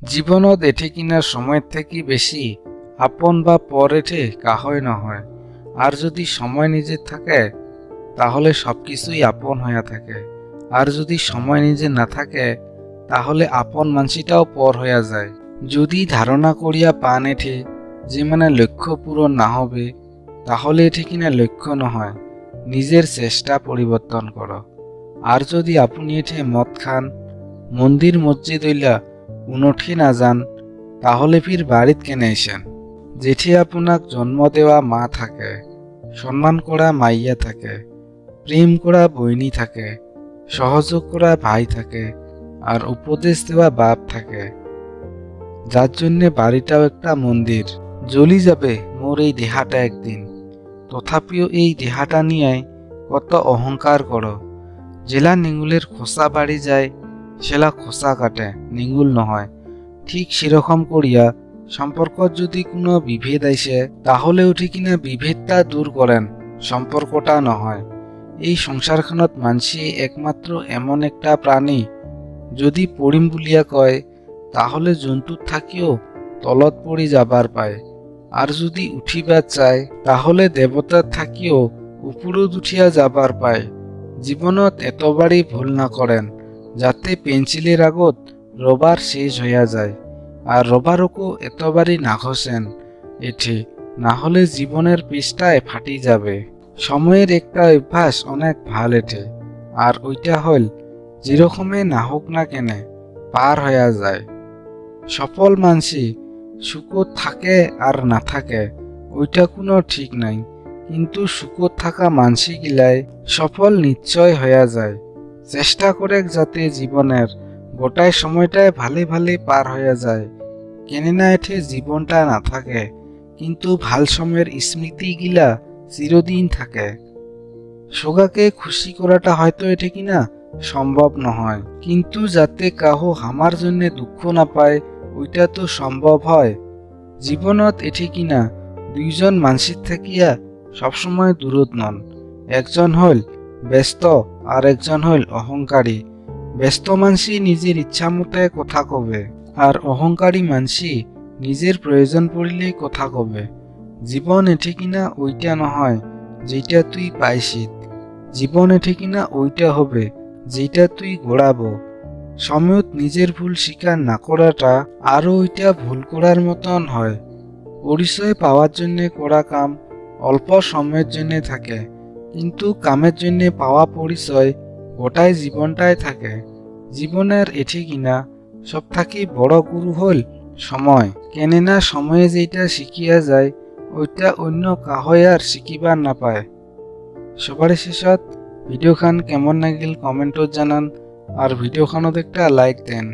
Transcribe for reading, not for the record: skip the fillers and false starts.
জীৱনত এঠে কিনার সময় থেকে বেশি আপন বা পর এঠে কাহয় নহয়। আর যদি সময় নিজের থাকে তাহলে সবকিছুই আপন হইয়া থাকে, আর যদি সময় নিজে না থাকে তাহলে আপন মানসিটাও পর হইয়া যায়। যদি ধারণা করিয়া পান এঠে যে লক্ষ্য পূরণ না হবে, তাহলে এঠে কিনা লক্ষ্য নহয়, নিজের চেষ্টা পরিবর্তন করো। আর যদি আপনি এঠে মদ খান, মন্দির মসজিদ হইলা উনঠে না যান, তাহলে ফির বাড়িত কেনে আইসেন? যেঠে আপনাক জন্ম দেওয়া মা থাকে, সম্মান করা মাইয়া থাকে, প্রেম করা বইনি থাকে, সহযোগ করা ভাই থাকে, আর উপদেশ দেওয়া বাপ থাকে, যার জন্যে বাড়িটাও একটা মন্দির। জ্বলি যাবে মোর এই দেহাটা একদিন, তথাপিও এই দেহাটা নিয়ে কত অহংকার করো। জেলা নিঙুলের খোসা বাড়ি যায়, সেলা খোসা কাটে, নিঙুল নহয়। ঠিক সেরকম করিয়া সম্পর্ক যদি কোনো বিভেদ আইসে, তাহলে উঠি কিনা বিভেদটা দূর করেন, সম্পর্কটা নহয়। এই সংসারখানত মানসি একমাত্র এমন একটা প্রাণী, যদি পড়িম বলিয়া কয় তাহলে জন্তুর থাকিও তলত পড়ি যাবার পায়, আর যদি উঠিবার চায় তাহলে দেবতার থাকিও উপরত উঠিয়া যাবার পায়। জীবনত এতবারই ভুল না করেন যাতে পেন্সিলের আগত রবার শেষ হইয়া যায়, আর রবারকও এতবারই না ঘষেন এঠে, না হলে জীবনের পৃষ্ঠায় ফাটি যাবে। সময়ের একটা অভ্যাস অনেক ভাল এঠে, আর ওইটা হল যেরকমে না হোক না কেনে পার হইয়া যায়। সফল মানসি সুখত থাকে আর না থাকে ওইটা কোনো ঠিক নাই, কিন্তু সুখত থাকা মানসি গিলাই সফল নিশ্চয় হইয়া যায়। চেষ্টা করে যাতে জীবনের গোটাই সময়টায় ভালে ভালে পার হইয়া যায়, কেননা এঠে জীবনটা না থাকে, কিন্তু ভাল সময়ের স্মৃতি গিলা চিরদিন থাকে। সোগাকে খুশি করাটা হয়তো এঠে কিনা সম্ভব নহয়, কিন্তু যাতে কাহো হামার জন্য দুঃখ না পায় ওইটা তো সম্ভব হয়। জীবনত এঠে কিনা দুইজন মানসির থাকিয়া সবসময় দূরত নন, একজন হইল ব্যস্ত আর একজন হইল অহংকারী। ব্যস্ত মানসি নিজের ইচ্ছা মতে কথা কবে, আর অহংকারী মানসি নিজের প্রয়োজন পড়িলেই কথা কবে। জীবন এঠে কিনা ওইটা নহয় যেটা তুই পাইছিস, জীবন এঠে কিনা ওইটা হবে যেটা তুই গড়াবো। সময়ত নিজের ভুল স্বীকার না করাটা আরো ওইটা ভুল করার মতন হয়। পরিচয় পাওয়ার জন্য করা কাম অল্প সময়ের জন্য থাকে, কিন্তু কামের জন্য পাওয়া পরিচয় গোটাই জীবনটাই থাকে। জীবনের এঠে কিনা সব থাকি বড় গুরু হল সময়, কেননা সময়ে যেটা শিখিয়া যায় ওইটা অন্য কাহই আর শিখিবার না পায়। সবার শেষত ভিডিওখান কেমন লাগিল কমেন্টত জানান, আর ভিডিওখানত একটা লাইক দেন।